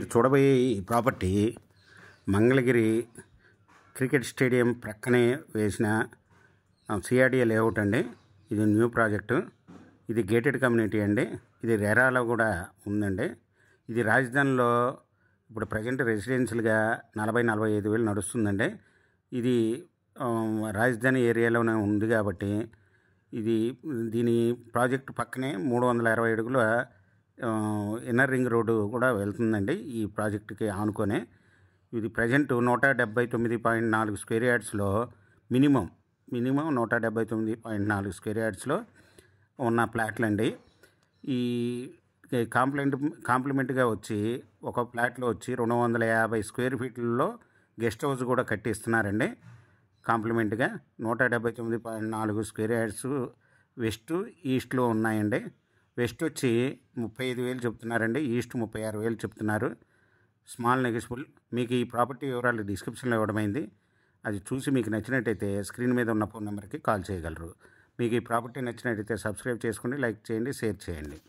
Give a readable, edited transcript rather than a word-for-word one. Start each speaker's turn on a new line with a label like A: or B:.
A: మీరు చూడబోయే ఈ ప్రాపర్టీ మంగళగిరి క్రికెట్ స్టేడియం ప్రక్కనే వేసిన సిఆర్డిఏ లేఅవుట్ అండి. ఇది న్యూ ప్రాజెక్టు. ఇది గేటెడ్ కమ్యూనిటీ అండి. ఇది రెరాలో కూడా ఉందండి. ఇది రాజధానిలో ఇప్పుడు ప్రజెంట్ రెసిడెన్షియల్గా 40-45 వేలు నడుస్తుందండి. ఇది రాజధాని ఏరియాలోనే ఉంది కాబట్టి దీని ప్రాజెక్టు పక్కనే 320 అడుగుల ఇన్నర్ రింగ్ రోడ్డు కూడా వెళ్తుందండి. ఈ ప్రాజెక్టుకి ఆనుకొనే ఇది ప్రజెంట్ 179.4 స్క్వేర్ యార్డ్స్లో మినిమం 179.4 స్క్వేర్ యార్డ్స్లో ఉన్న ప్లాట్లు అండి. ఈ కాంప్లిమెంట్గా వచ్చి ఒక ప్లాట్లో వచ్చి 250 స్క్వేర్ ఫీట్లలో గెస్ట్ హౌస్ కూడా కట్టిస్తున్నారండి. కాంప్లిమెంట్గా 179.4 స్క్వేర్ యార్డ్స్ వెస్ట్ ఈస్ట్లో ఉన్నాయండి. వెస్ట్ వచ్చి 35,000 చెప్తున్నారండి. ఈస్ట్ 36,000 చెప్తున్నారు. Small negotiable. మీకు ఈ ప్రాపర్టీ వివరాలు డిస్క్రిప్షన్లో ఇవ్వడమైంది. అది చూసి మీకు నచ్చినట్టయితే స్క్రీన్ మీద ఉన్న ఫోన్ నెంబర్కి కాల్ చేయగలరు. మీకు ఈ ప్రాపర్టీ నచ్చినట్టయితే సబ్స్క్రైబ్ చేసుకోండి, లైక్ చేయండి, షేర్ చేయండి.